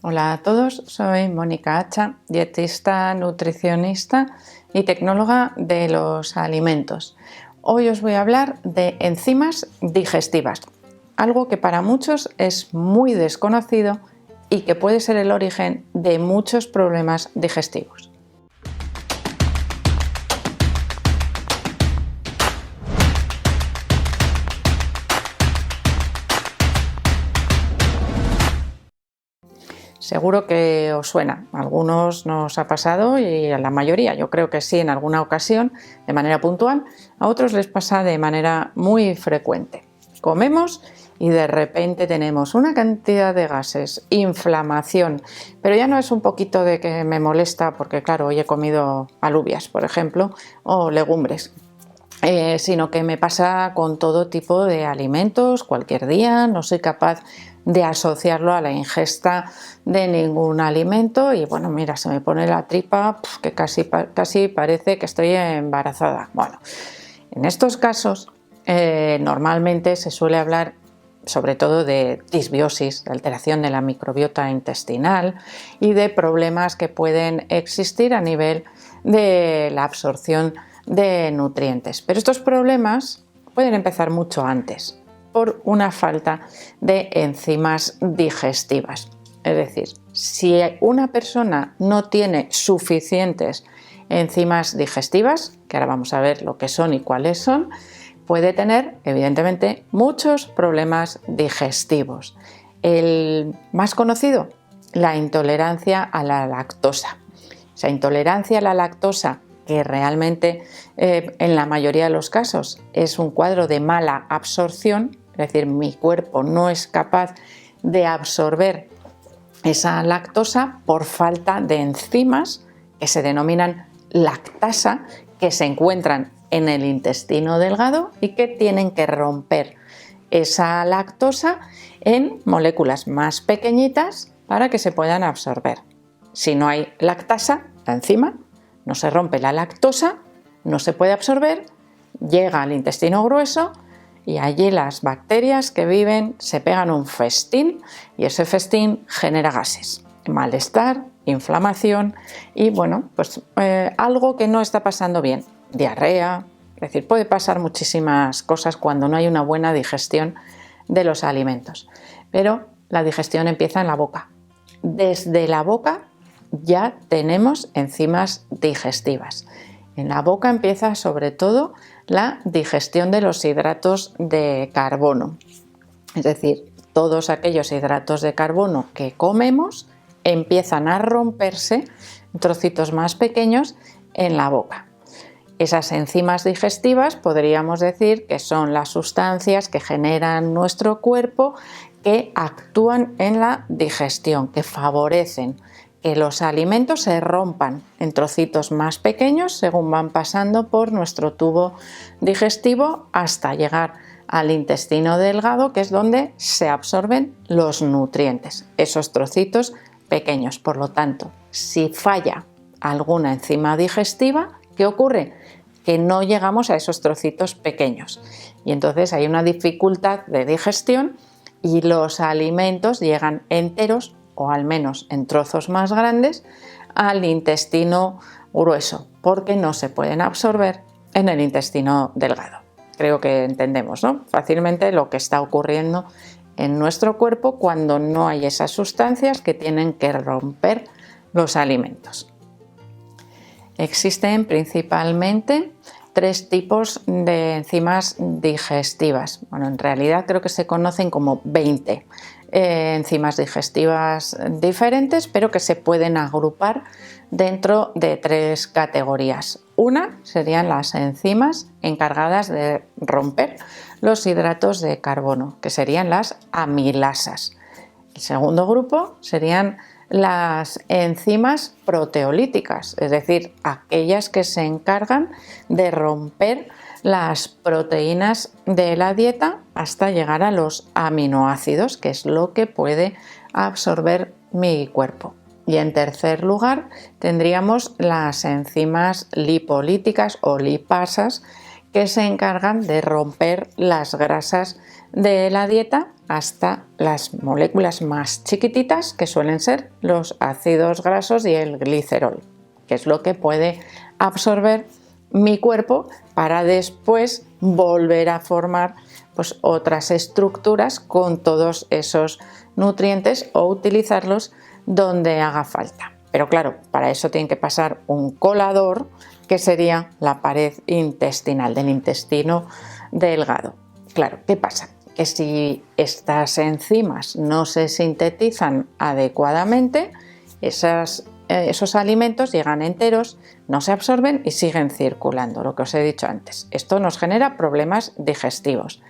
Hola a todos, soy Mónica Hacha, dietista, nutricionista y tecnóloga de los alimentos. Hoy os voy a hablar de enzimas digestivas, algo que para muchos es muy desconocido y que puede ser el origen de muchos problemas digestivos. Seguro que os suena, a algunos nos ha pasado y a la mayoría, yo creo que sí en alguna ocasión, de manera puntual, a otros les pasa de manera muy frecuente. Comemos y de repente tenemos una cantidad de gases, inflamación, pero ya no es un poquito de que me molesta porque claro, hoy he comido alubias, por ejemplo, o legumbres. Sino que me pasa con todo tipo de alimentos, cualquier día, no soy capaz de asociarlo a la ingesta de ningún alimento y bueno, mira, se me pone la tripa que casi parece que estoy embarazada. Bueno, en estos casos normalmente se suele hablar sobre todo de disbiosis, de alteración de la microbiota intestinal y de problemas que pueden existir a nivel de la absorción de nutrientes. Pero estos problemas pueden empezar mucho antes por una falta de enzimas digestivas. Es decir, si una persona no tiene suficientes enzimas digestivas, que ahora vamos a ver lo que son y cuáles son, puede tener evidentemente muchos problemas digestivos. El más conocido, la intolerancia a la lactosa. Esa intolerancia a la lactosa que realmente en la mayoría de los casos es un cuadro de mala absorción, es decir, mi cuerpo no es capaz de absorber esa lactosa por falta de enzimas que se denominan lactasa, que se encuentran en el intestino delgado y que tienen que romper esa lactosa en moléculas más pequeñitas para que se puedan absorber. Si no hay lactasa, la enzima, no se rompe la lactosa, no se puede absorber, llega al intestino grueso y allí las bacterias que viven se pegan un festín y ese festín genera gases, malestar, inflamación y bueno, pues algo que no está pasando bien, diarrea, es decir, puede pasar muchísimas cosas cuando no hay una buena digestión de los alimentos. Pero la digestión empieza en la boca. Desde la boca ya tenemos enzimas digestivas. En la boca empieza sobre todo la digestión de los hidratos de carbono. Es decir, todos aquellos hidratos de carbono que comemos empiezan a romperse en trocitos más pequeños en la boca. Esas enzimas digestivas podríamos decir que son las sustancias que generan nuestro cuerpo que actúan en la digestión, que favorecen que los alimentos se rompan en trocitos más pequeños según van pasando por nuestro tubo digestivo hasta llegar al intestino delgado, que es donde se absorben los nutrientes, esos trocitos pequeños. Por lo tanto, si falla alguna enzima digestiva, ¿qué ocurre? Que no llegamos a esos trocitos pequeños y entonces hay una dificultad de digestión y los alimentos llegan enteros o al menos en trozos más grandes al intestino grueso porque no se pueden absorber en el intestino delgado. Creo que entendemos, ¿no?, fácilmente lo que está ocurriendo en nuestro cuerpo cuando no hay esas sustancias que tienen que romper los alimentos. Existen principalmente 3 tipos de enzimas digestivas. Bueno, en realidad creo que se conocen como 20 enzimas digestivas diferentes, pero que se pueden agrupar dentro de 3 categorías. Una serían las enzimas encargadas de romper los hidratos de carbono, que serían las amilasas. El segundo grupo serían las enzimas proteolíticas, es decir, aquellas que se encargan de romper las proteínas de la dieta hasta llegar a los aminoácidos, que es lo que puede absorber mi cuerpo. Y en tercer lugar tendríamos las enzimas lipolíticas o lipasas, que se encargan de romper las grasas de la dieta hasta las moléculas más chiquititas, que suelen ser los ácidos grasos y el glicerol, que es lo que puede absorber mi cuerpo para después volver a formar pues otras estructuras con todos esos nutrientes o utilizarlos donde haga falta. Pero claro, para eso tiene que pasar un colador, que sería la pared intestinal del intestino delgado. Claro, ¿qué pasa? Que si estas enzimas no se sintetizan adecuadamente, esos alimentos llegan enteros, no se absorben y siguen circulando, lo que os he dicho antes. Esto nos genera problemas digestivos.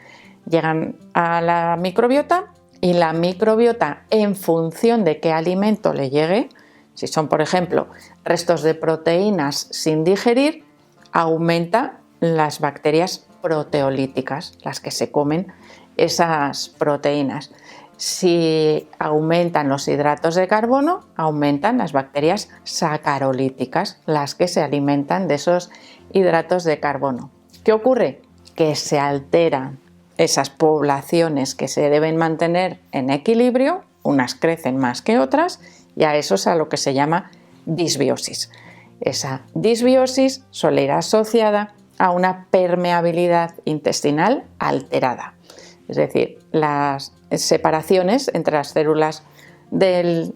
Llegan a la microbiota y la microbiota, en función de qué alimento le llegue, si son, por ejemplo, restos de proteínas sin digerir, aumenta las bacterias proteolíticas, las que se comen esas proteínas. Si aumentan los hidratos de carbono, aumentan las bacterias sacarolíticas, las que se alimentan de esos hidratos de carbono. ¿Qué ocurre? Que se alteran esas poblaciones que se deben mantener en equilibrio, unas crecen más que otras, y a eso es a lo que se llama disbiosis. Esa disbiosis suele ir asociada a una permeabilidad intestinal alterada. Es decir, las separaciones entre las células del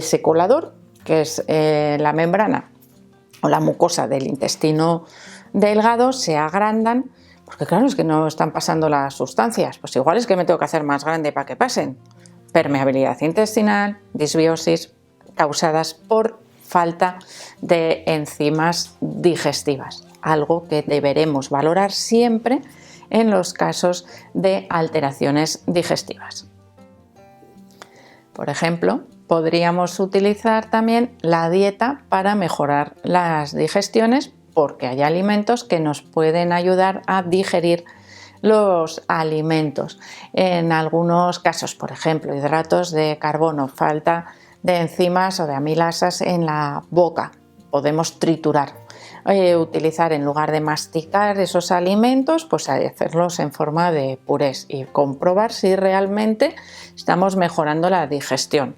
secolador, que es la membrana o la mucosa del intestino delgado, se agrandan, porque claro, es que no están pasando las sustancias. Pues igual es que me tengo que hacer más grande para que pasen. Permeabilidad intestinal, disbiosis, causadas por falta de enzimas digestivas, algo que deberemos valorar siempre en los casos de alteraciones digestivas. Por ejemplo, podríamos utilizar también la dieta para mejorar las digestiones, porque hay alimentos que nos pueden ayudar a digerir los alimentos. En algunos casos, por ejemplo, hidratos de carbono, falta de enzimas o de amilasas en la boca, podemos triturar. Utilizar, en lugar de masticar esos alimentos, pues hacerlos en forma de purés y comprobar si realmente estamos mejorando la digestión.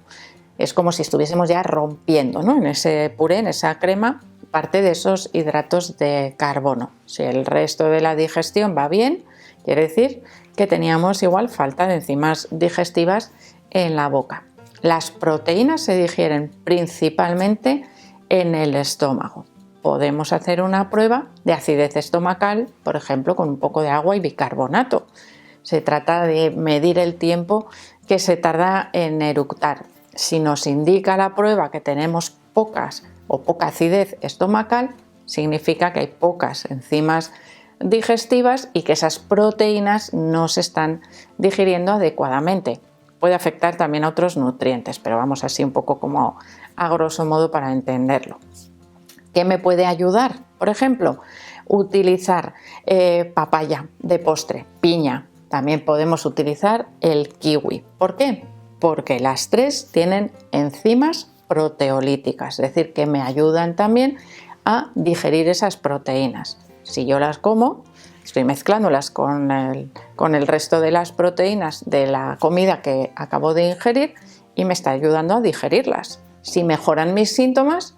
Es como si estuviésemos ya rompiendo, ¿no?, en ese puré, en esa crema, parte de esos hidratos de carbono. Si el resto de la digestión va bien, quiere decir que teníamos igual falta de enzimas digestivas en la boca. Las proteínas se digieren principalmente en el estómago. Podemos hacer una prueba de acidez estomacal, por ejemplo, con un poco de agua y bicarbonato. Se trata de medir el tiempo que se tarda en eructar. Si nos indica la prueba que tenemos poca acidez estomacal, significa que hay pocas enzimas digestivas y que esas proteínas no se están digiriendo adecuadamente. Puede afectar también a otros nutrientes, pero vamos así un poco como a grosso modo para entenderlo. ¿Qué me puede ayudar? Por ejemplo, utilizar papaya de postre, piña. También podemos utilizar el kiwi. ¿Por qué? Porque las tres tienen enzimas proteolíticas, es decir, que me ayudan también a digerir esas proteínas. Si yo las como, estoy mezclándolas con el resto de las proteínas de la comida que acabo de ingerir y me está ayudando a digerirlas. Si mejoran mis síntomas,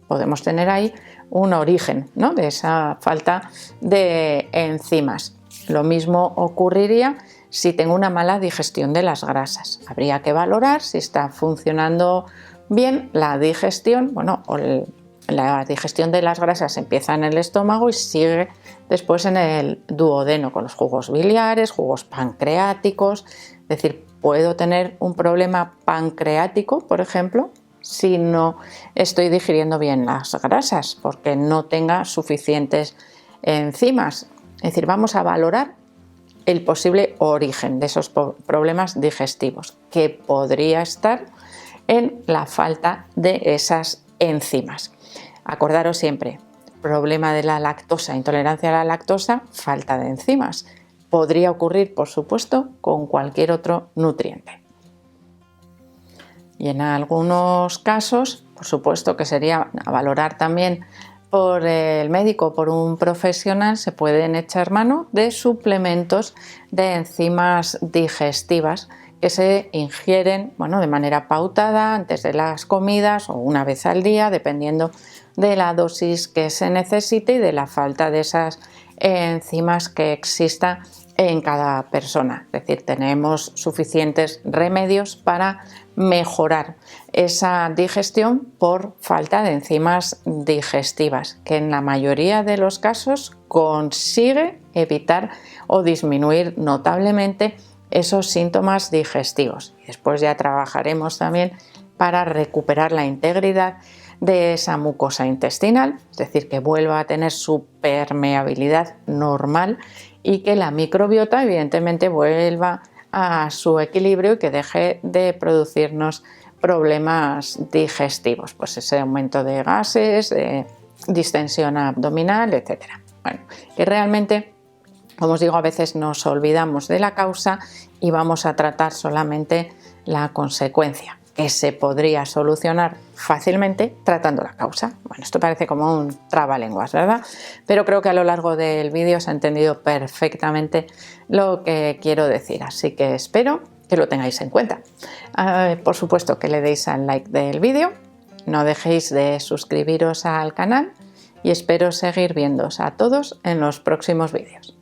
podemos tener ahí un origen, ¿no?, de esa falta de enzimas. Lo mismo ocurriría si tengo una mala digestión de las grasas. Habría que valorar si está funcionando bien la digestión, la digestión de las grasas empieza en el estómago y sigue después en el duodeno con los jugos biliares, jugos pancreáticos. Es decir, puedo tener un problema pancreático, por ejemplo, si no estoy digiriendo bien las grasas, porque no tenga suficientes enzimas. Es decir, vamos a valorar el posible origen de esos problemas digestivos, que podría estar en la falta de esas enzimas. Acordaros siempre, problema de la lactosa, intolerancia a la lactosa, falta de enzimas. Podría ocurrir, por supuesto, con cualquier otro nutriente. Y en algunos casos, por supuesto que sería valorar también por el médico, por un profesional, se pueden echar mano de suplementos de enzimas digestivas que se ingieren, bueno, de manera pautada antes de las comidas o una vez al día, dependiendo de la dosis que se necesite y de la falta de esas enzimas que exista en cada persona. Es decir, tenemos suficientes remedios para mejorar esa digestión por falta de enzimas digestivas, que en la mayoría de los casos consigue evitar o disminuir notablemente esos síntomas digestivos. Y después ya trabajaremos también para recuperar la integridad de esa mucosa intestinal, es decir, que vuelva a tener su permeabilidad normal y que la microbiota evidentemente vuelva a su equilibrio y que deje de producirnos problemas digestivos, pues ese aumento de gases, de distensión abdominal, etc. Bueno, que realmente, como os digo, a veces nos olvidamos de la causa y vamos a tratar solamente la consecuencia, que se podría solucionar fácilmente tratando la causa. Bueno, esto parece como un trabalenguas, ¿verdad? Pero creo que a lo largo del vídeo se ha entendido perfectamente lo que quiero decir, así que espero que lo tengáis en cuenta. Por supuesto que le deis al like del vídeo, no dejéis de suscribiros al canal y espero seguir viéndoos a todos en los próximos vídeos.